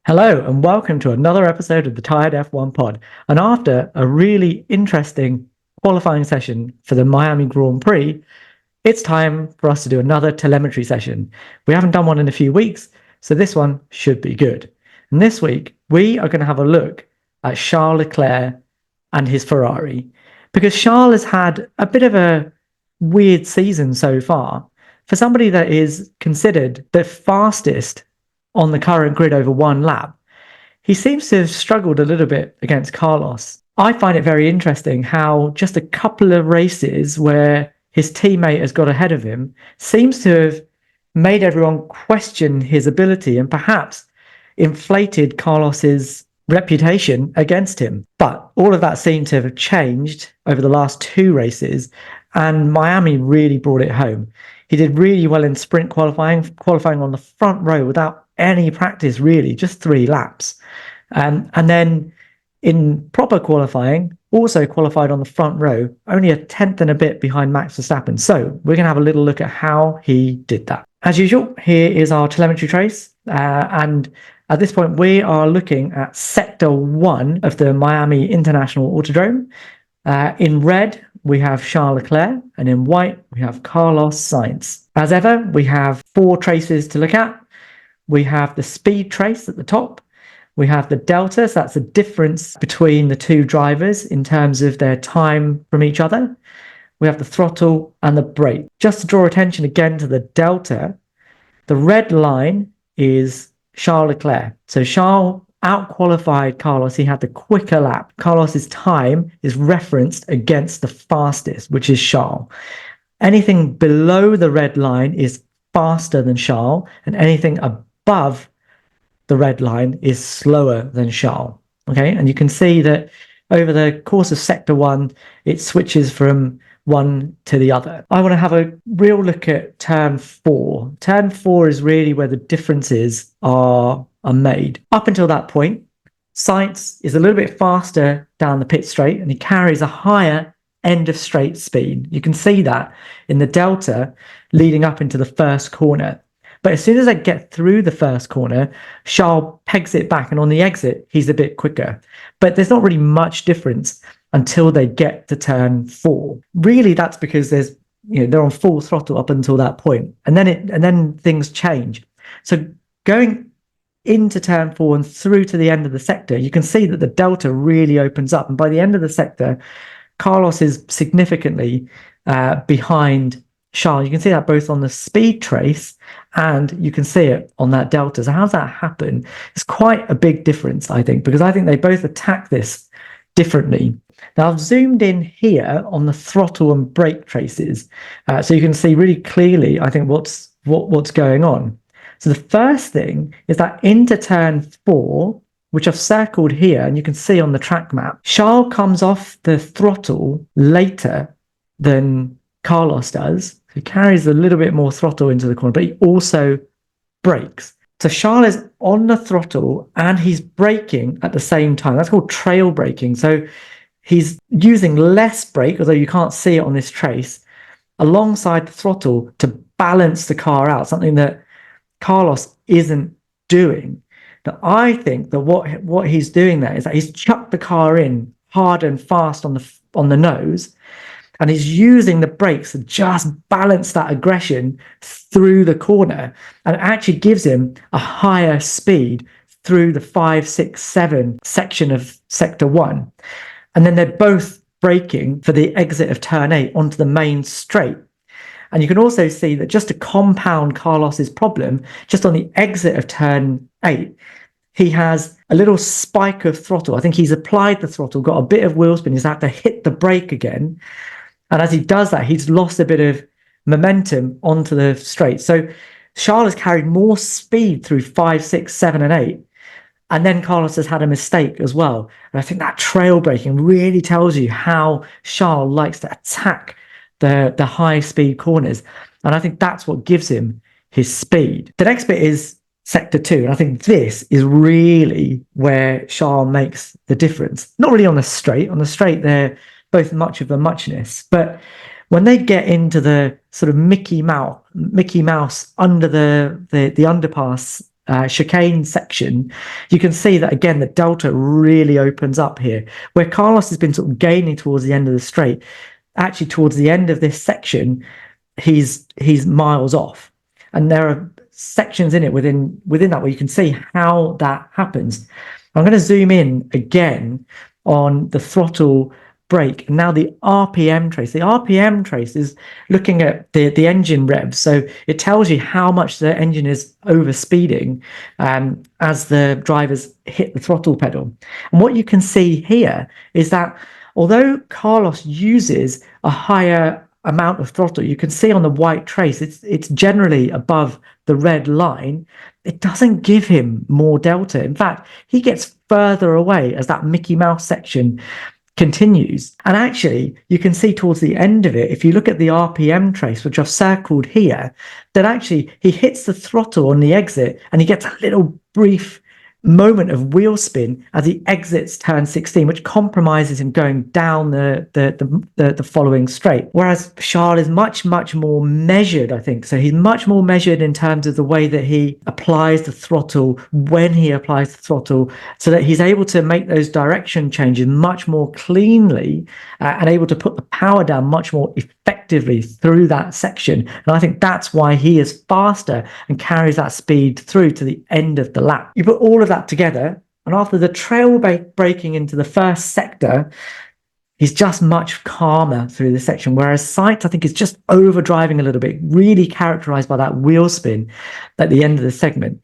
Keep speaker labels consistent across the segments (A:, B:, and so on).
A: Hello and welcome to another episode of the Tired F1 Pod. And after a really interesting qualifying session for the Miami Grand Prix, it's time for us to do another telemetry session. We haven't done one in a few weeks, so this one should be good. And this week, we are going to have a look at Charles Leclerc and his Ferrari, because Charles has had a bit of a weird season so far. For somebody that is considered the fastest on the current grid over one lap, he seems to have struggled a little bit against Carlos. I find it very interesting how just a couple of races where his teammate has got ahead of him seems to have made everyone question his ability and perhaps inflated Carlos's reputation against him. But all of that seemed to have changed over the last two races, and Miami really brought it home. He did really well in sprint qualifying on the front row without any practice, really, just 3 laps. And then in proper qualifying, also qualified on the front row, only a tenth and a bit behind Max Verstappen. So we're going to have a little look at how he did that. As usual, here is our telemetry trace. And at this point, we are looking at Sector 1 of the Miami International Autodrome. In red, we have Charles Leclerc, and in white, we have Carlos Sainz. As ever, we have 4 traces to look at. We have the speed trace at the top. We have the delta, so that's the difference between the two drivers in terms of their time from each other. We have the throttle and the brake. Just to draw attention again to the delta, the red line is Charles Leclerc. So Charles out-qualified Carlos. He had the quicker lap. Carlos's time is referenced against the fastest, which is Charles. Anything below the red line is faster than Charles, and anything above the red line is slower than Charles. Okay, and you can see that over the course of Sector 1, it switches from one to the other. I want to have a real look at Turn 4. Turn 4 is really where the differences are made. Up until that point, Sainz is a little bit faster down the pit straight, and he carries a higher end of straight speed. You can see that in the delta leading up into the first corner. But as soon as they get through the first corner, Charles pegs it back, and on the exit, he's a bit quicker. But there's not really much difference until they get to Turn 4. Really, that's because they're on full throttle up until that point, and then things change. So going into Turn 4 and through to the end of the sector, you can see that the delta really opens up, and by the end of the sector, Carlos is significantly behind Charles. You can see that both on the speed trace and you can see it on that delta. So how's that happen? It's quite a big difference, I think, because I think they both attack this differently. Now I've zoomed in here on the throttle and brake traces, so you can see really clearly, I think, what's going on. So the first thing is that into Turn 4, which I've circled here, and you can see on the track map, Charles comes off the throttle later than Carlos does. He carries a little bit more throttle into the corner, but he also brakes. So Charles is on the throttle and he's braking at the same time. That's called trail braking. So he's using less brake, although you can't see it on this trace, alongside the throttle to balance the car out, something that Carlos isn't doing. Now, I think that what he's doing there is that he's chucked the car in hard and fast on the nose, and he's using the brakes to just balance that aggression through the corner, and it actually gives him a higher speed through the 5, 6, 7 section of Sector 1. And then they're both braking for the exit of Turn 8 onto the main straight. And you can also see that just to compound Carlos's problem, just on the exit of Turn 8, he has a little spike of throttle. I think he's applied the throttle, got a bit of wheel spin, he's had to hit the brake again. And as he does that, he's lost a bit of momentum onto the straight. So Charles has carried more speed through 5, 6, 7, and 8. And then Carlos has had a mistake as well. And I think that trail braking really tells you how Charles likes to attack the high speed corners. And I think that's what gives him his speed. The next bit is Sector 2. And I think this is really where Charles makes the difference. Not really on the straight. On the straight, they're both much of a muchness. But when they get into the sort of Mickey Mouse under the underpass chicane section, you can see that again the delta really opens up here, where Carlos has been sort of gaining towards the end of the straight. Actually, towards the end of this section, he's miles off, and there are sections in it within that where you can see how that happens. I'm going to zoom in again on the throttle brake. Now the RPM trace. The RPM trace is looking at the engine revs. So it tells you how much the engine is overspeeding as the drivers hit the throttle pedal. And what you can see here is that although Carlos uses a higher amount of throttle, you can see on the white trace, it's generally above the red line. It doesn't give him more delta. In fact, he gets further away as that Mickey Mouse section continues. And actually, you can see towards the end of it, if you look at the RPM trace, which I've circled here, that actually he hits the throttle on the exit and he gets a little brief moment of wheel spin as he exits turn 16, which compromises him going down the following straight. Whereas Charles is much more measured, I think. So he's much more measured in terms of the way that he applies the throttle, when he applies the throttle, so that he's able to make those direction changes much more cleanly and able to put the power down much more effectively through that section. And I think that's why he is faster and carries that speed through to the end of the lap. You put all of that together, and after the trail braking into the first sector, he's just much calmer through the section, whereas Sainz, I think, is just overdriving a little bit, really characterized by that wheel spin at the end of the segment.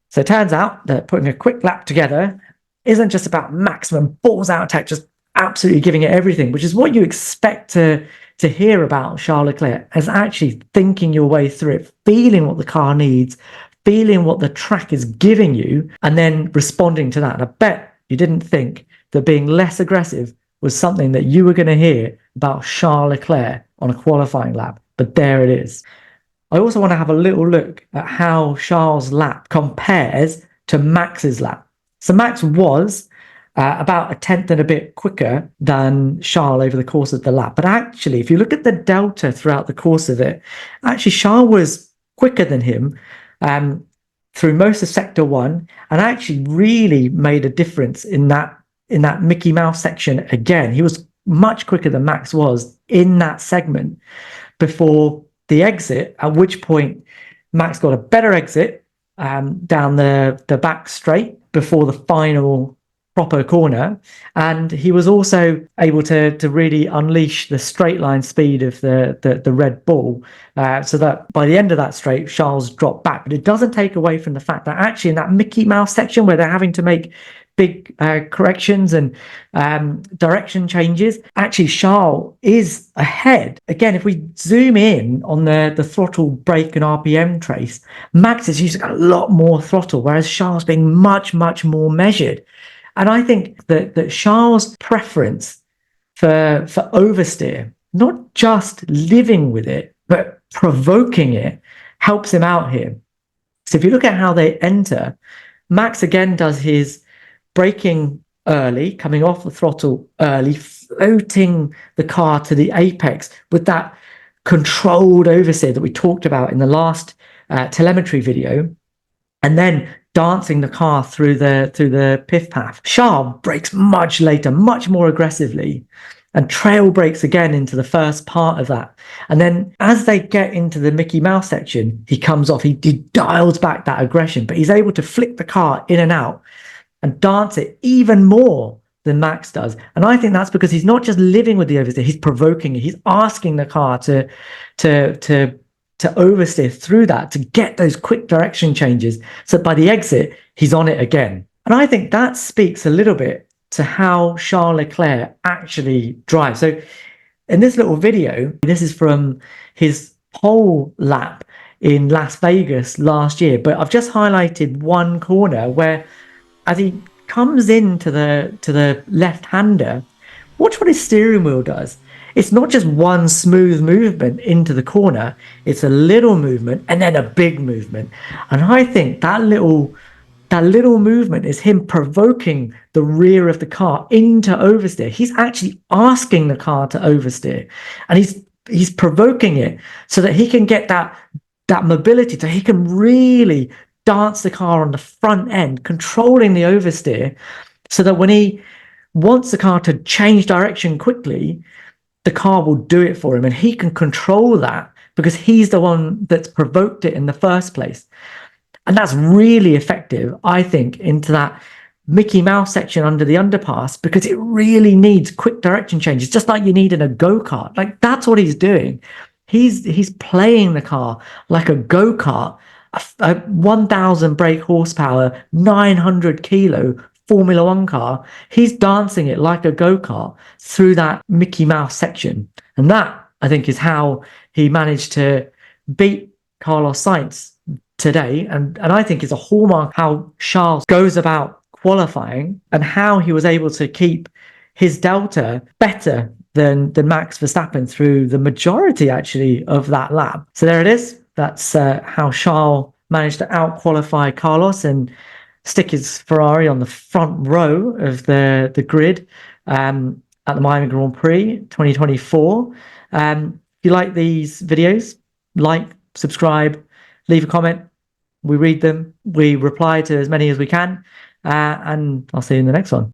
A: So it turns out that putting a quick lap together isn't just about maximum balls out attack, just absolutely giving it everything, which is what you expect to hear about Charles Leclerc, as actually thinking your way through it, feeling what the car needs, feeling what the track is giving you, and then responding to that. And I bet you didn't think that being less aggressive was something that you were going to hear about Charles Leclerc on a qualifying lap, but there it is. I also want to have a little look at how Charles' lap compares to Max's lap. So Max was about a tenth and a bit quicker than Charles over the course of the lap. But actually, if you look at the delta throughout the course of it, actually Charles was quicker than him through most of sector one, and actually really made a difference in that Mickey Mouse section. Again, he was much quicker than Max was in that segment before the exit, at which point Max got a better exit down the back straight before the final proper corner, and he was also able to really unleash the straight line speed of the Red Bull, so that by the end of that straight, Charles dropped back. But it doesn't take away from the fact that actually in that Mickey Mouse section where they're having to make big corrections and direction changes, actually Charles is ahead. Again, if we zoom in on the throttle brake and RPM trace, Max is using a lot more throttle, whereas Charles being much more measured. And I think that Charles' preference for oversteer, not just living with it, but provoking it, helps him out here. So if you look at how they enter, Max again does his braking early, coming off the throttle early, floating the car to the apex with that controlled oversteer that we talked about in the last telemetry video, and then dancing the car through the pith path. Charles brakes much later, much more aggressively, and trail brakes again into the first part of that. And then as they get into the Mickey Mouse section, he comes off, he dials back that aggression, but he's able to flick the car in and out and dance it even more than Max does. And I think that's because he's not just living with the oversteer, he's provoking it. He's asking the car to oversteer through that, to get those quick direction changes, so by the exit he's on it again. And I think that speaks a little bit to how Charles Leclerc actually drives. So in this little video, this is from his pole lap in Las Vegas last year, but I've just highlighted one corner where as he comes into the left-hander, watch what his steering wheel does. It's not just one smooth movement into the corner, it's a little movement and then a big movement. And I think that little movement is him provoking the rear of the car into oversteer. He's actually asking the car to oversteer, and he's provoking it so that he can get that mobility, so he can really dance the car on the front end, controlling the oversteer, so that when he wants the car to change direction quickly, the car will do it for him, and he can control that because he's the one that's provoked it in the first place. And that's really effective, I think, into that Mickey Mouse section under the underpass, because it really needs quick direction changes, just like you need in a go-kart. Like, that's what he's doing. He's playing the car like a go-kart, a 1,000 brake horsepower, 900 kilo Formula One car. He's dancing it like a go-kart through that Mickey Mouse section. And that, I think, is how he managed to beat Carlos Sainz today. And I think is a hallmark how Charles goes about qualifying and how he was able to keep his delta better than Max Verstappen through the majority, actually, of that lap. So there it is. That's how Charles managed to out-qualify Carlos and stick his Ferrari on the front row of the grid at the Miami Grand Prix 2024. If you like these videos, like, subscribe, leave a comment. We read them. We reply to as many as we can. And I'll see you in the next one.